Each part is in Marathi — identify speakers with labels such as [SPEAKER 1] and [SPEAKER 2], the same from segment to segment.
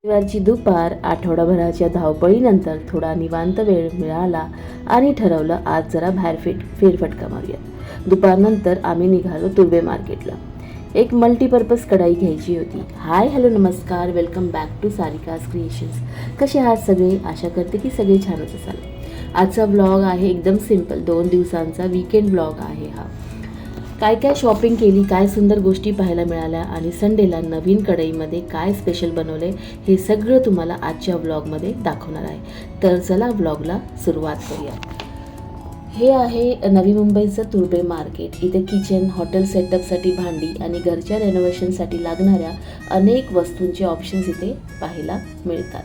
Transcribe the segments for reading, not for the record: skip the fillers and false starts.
[SPEAKER 1] रविवारची दुपार आठवडाभराच्या धावपळीनंतर थोडा निवांत वेळ मिळाला आणि ठरवलं आज जरा बाहेर फेरफटका मारूयात. दुपारनंतर आम्ही निघालो तुर्बे मार्केटला. एक मल्टीपर्पज कढाई घ्यायची होती. हाय हॅलो नमस्कार, welcome back to Sarika's creations. कसे आहात सगळे? आशा करते की सगळे छानच असाल. आजचा ब्लॉग आहे एकदम सिम्पल, 2 दिवसांचा वीकेंड ब्लॉग आहे हा. काय काय शॉपिंग केली, काय सुंदर गोष्टी पाहायला मिळाल्या आणि संडेला नवीन कढईमध्ये काय स्पेशल बनवले हे सगळं तुम्हाला आजच्या ब्लॉगमध्ये दाखवणार आहे. तर चला ब्लॉगला सुरुवात करूया. हे आहे नवी मुंबईचं तुर्बे मार्केट. इथे किचन, हॉटेल सेटअपसाठी भांडी आणि घरच्या रेनोव्हेशनसाठी लागणाऱ्या अनेक वस्तूंचे ऑप्शन्स इथे पाहायला मिळतात.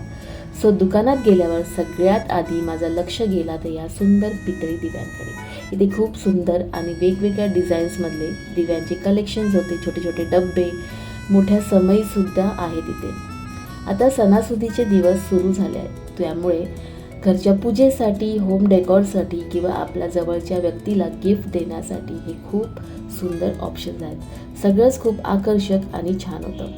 [SPEAKER 1] सो दुकानात गेल्यावर सगळ्यात आधी माझं लक्ष गेला तर या सुंदर पितळी दिव्यांकडे. इथे खूप सुंदर आणि वेगवेगळ्या डिझाईन्समधले दिव्यांचे कलेक्शन्स होते. छोटे छोटे डब्बे, मोठ्या समईसुद्धा आहेत इथे. आता सणासुदीचे दिवस सुरू झाले आहेत, त्यामुळे घरच्या पूजेसाठी, होम डेकॉरसाठी किंवा आपल्या जवळच्या व्यक्तीला गिफ्ट देण्यासाठी हे खूप सुंदर ऑप्शन्स आहेत. सगळंच खूप आकर्षक आणि छान होतं.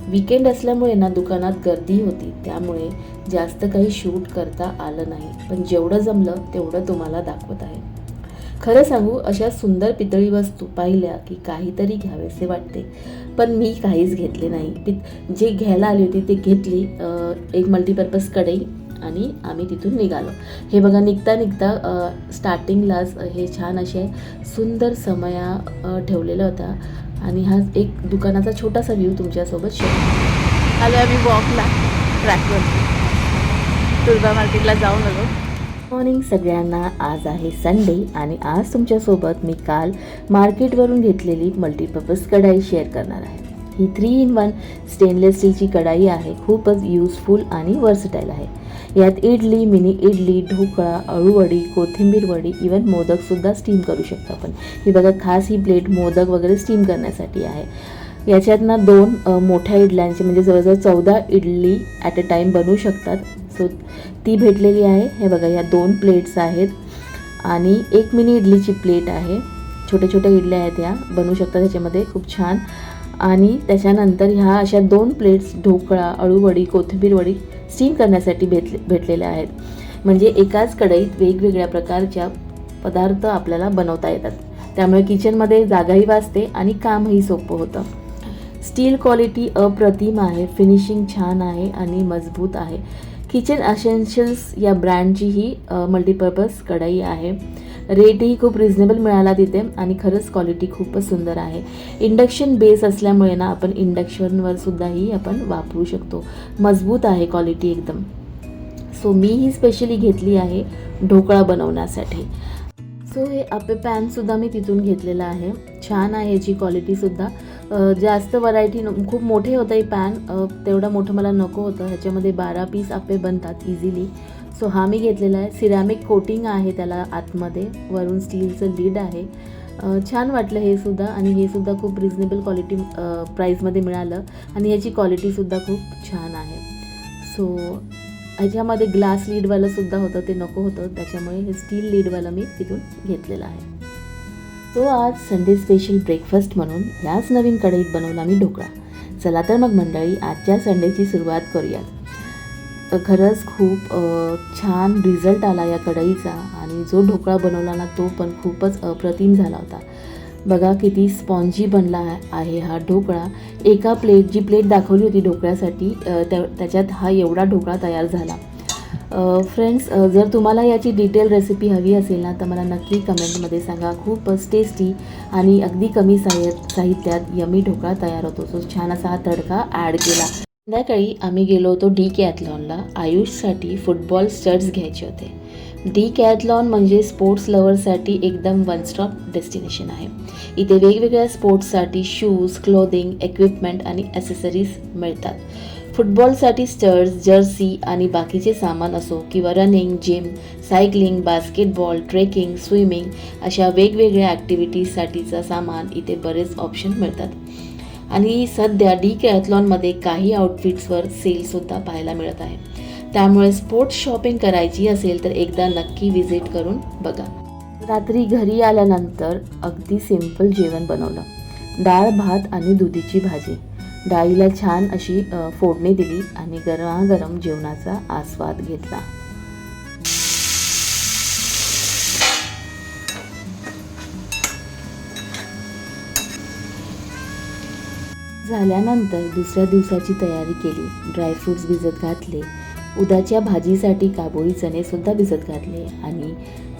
[SPEAKER 1] वीकेंड असल्यामुळे ना दुकानात गर्दी होती, त्यामुळे जास्त काही शूट करता आलं नाही, पण जेवढं जमलं तेवढं तुम्हाला दाखवत आहे. खरं सांगू, अशा सुंदर पितळी वस्तू पाहिल्या की काहीतरी घ्यावेसे वाटते, पण मी काहीच घेतले नाही. जे घ्यायला आली होती ते घेतली, एक मल्टीपर्पज कढई, आणि आम्ही तिथून निघालो. हे बघा, निघता स्टार्टिंगलाच हे छान असे सुंदर समया ठेवलेला होता. आणि हा एक दुकानाचा छोटासा व्ह्यू तुमच्यासोबत शेअर. आलो आम्ही वॉकला ट्रॅकवरती, तुर्बा मार्केटला जाऊन आलो. मॉर्निंग सगळ्यांना. आज आहे संडे आणि आज तुमच्यासोबत मी काल मार्केटवरून घेतलेली मल्टीपर्पज कढाई शेअर करणार आहे. ही 3-in-1 स्टेनलेस स्टीलची कढाई आहे. खूपच यूजफुल आणि वर्सटाईल आहे. यात इडली, मिनी इडली, ढोकळा, अळूवडी, कोथिंबीर वडी, इवन मोदकसुद्धा स्टीम करू शकतो आपण. ही बघा, खास ही प्लेट मोदक वगैरे स्टीम करण्यासाठी आहे. याच्यातनं 2 मोठ्या इडल्यांचे म्हणजे जवळजवळ 14 इडली ॲट अ टाईम बनवू शकतात. सो ती भेटलेली आहे. हे बघा, या 2 प्लेट्स आहेत आणि एक मिनी इडलीची प्लेट आहे. छोट्या छोट्या इडल्या आहेत, या बनवू शकतात ह्याच्यामध्ये, खूप छान. आणि त्याच्यानंतर ह्या अशा 2 प्लेट्स ढोकळा, अळूवडी, कोथिंबीर वडी स्टीम करण्यासाठी भेटलेल्या आहेत. म्हणजे एकाच कढईत वेगवेगळ्या प्रकारच्या पदार्थ आपल्याला बनवता येतात. त्यामुळे किचनमध्ये जागाही वाचते आणि कामही सोपं होतं. स्टील क्वालिटी अप्रतिम आहे, फिनिशिंग छान आहे आणि मजबूत आहे. किचन असेन्शियल्स या ब्रँडची ही मल्टीपर्पज कढई आहे. रेटही खूप रिजनेबल मिळाला तिथे आणि खरंच क्वालिटी खूपच सुंदर आहे. इंडक्शन बेस असल्यामुळे ना आपण इंडक्शनवर सुद्धाही आपण वापरू शकतो. मजबूत आहे क्वालिटी एकदम. सो मी ही स्पेशली घेतली आहे ढोकळा बनवण्यासाठी. सो हे अप्पे पॅनसुद्धा मी तिथून घेतलेलं आहे. छान आहे याची क्वालिटीसुद्धा. जास्त व्हरायटी खूप मोठे होतं हे पॅन, तेवढं मोठं मला नको होतं. ह्याच्यामध्ये 12 पीस अप्पे बनतात इझिली. सो हा मी घेतलेला आहे. सिरॅमिक कोटिंग आहे त्याला आतमध्ये, वरून स्टीलचं लीड आहे. छान वाटलं हे सुद्धा. आणि हे सुद्धा खूप रिजनेबल क्वालिटी प्राईजमध्ये मिळालं आणि ह्याची क्वालिटीसुद्धा खूप छान आहे. सो ह्याच्यामध्ये ग्लास लीडवालं सुद्धा होतं, ते नको होतं, त्याच्यामुळे हे स्टील लीडवालं मी तिथून घेतलेलं आहे. तो आज संडे स्पेशल ब्रेकफास्ट म्हणून ह्याच नवीन कढईत बनवला मी ढोकळा. चला तर मग मंडळी, आजच्या संडेची सुरुवात करूया. खरंच खूप छान रिझल्ट आला या कढईचा आणि जो ढोकळा बनवला ना तो पण खूपच अप्रतिम झाला होता. बघा किती स्पॉन्जी बनला आहे हा ढोकळा. एका जी प्लेट दाखवली होती ढोकळ्यासाठी, त्याच्यात हा एवढा ढोकळा तयार झाला. फ्रेंड्स, जर तुम्हाला याची डिटेल रेसिपी हवी असेल ना तर मला नक्की कमेंटमध्ये सांगा. खूपच टेस्टी आणि अगदी कमी साहित्यात यमी ढोकळा तयार होतो. सो छान असा हा तडका ॲड केला. संध्याकाळी आम्ही गेलो होतो डिकॅथलॉनला. आयुषसाठी फुटबॉल स्टड्स घ्यायचे होते. डिकॅथलॉन म्हणजे स्पोर्ट्स लवर्ससाठी एकदम वन स्टॉप डेस्टिनेशन आहे. इथे वेगवेगळ्या स्पोर्ट्ससाठी शूज, क्लोदिंग, इक्विपमेंट आणि ॲसेसरीज मिळतात. फुटबॉलसाठी स्टड्स, जर्सी आणि बाकीचे सामान असो किंवा running, gym, cycling, basketball, trekking, swimming अशा वेगवेगळ्या ॲक्टिव्हिटीजसाठीचं सामान इथे बरेच ऑप्शन मिळतात. आणि सध्या डिकॅथलॉनमध्ये काही आउटफिट्सवर सेलसुद्धा पाहायला मिळत आहे. त्यामुळे स्पोर्ट्स शॉपिंग करायची असेल तर एकदा नक्की व्हिजिट करून बघा. रात्री घरी आल्यानंतर अगदी सिंपल जेवण बनवलं. डाळ, भात आणि दुधीची भाजी. डाळीला छान अशी फोडणी दिली आणि गरमागरम जेवणाचा आस्वाद घेतला. झाल्यानंतर दुसऱ्या दिवसाची तयारी केली. ड्रायफ्रूट्स भिजत घातले. उद्याच्या भाजीसाठी काबोळी चणेसुद्धा भिजत घातले आणि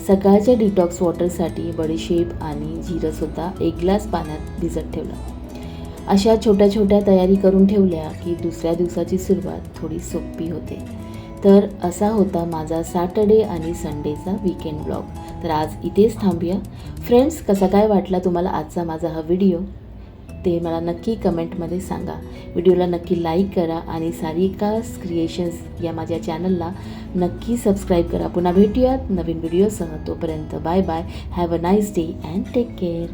[SPEAKER 1] सकाळच्या डिटॉक्स वॉटरसाठी बडीशेप आणि जिरंसुद्धा 1 ग्लास पाण्यात भिजत ठेवलं. अशा छोट्या छोट्या तयारी करून ठेवल्या की दुसऱ्या दिवसाची सुरुवात थोडी सोपी होते. तर असा होता माझा सॅटर्डे आणि संडेचा वीकेंड ब्लॉग. तर आज इथेच थांबूया. फ्रेंड्स, कसा काय वाटला तुम्हाला आजचा माझा हा व्हिडिओ ते मला नक्की कमेंटमध्ये सांगा. व्हिडिओला नक्की लाईक करा आणि सारिकास क्रिएशन्स या माझ्या चॅनलला नक्की सबस्क्राईब करा. पुन्हा भेटूयात नवीन व्हिडिओसह. तोपर्यंत bye bye. Have a nice day and take care.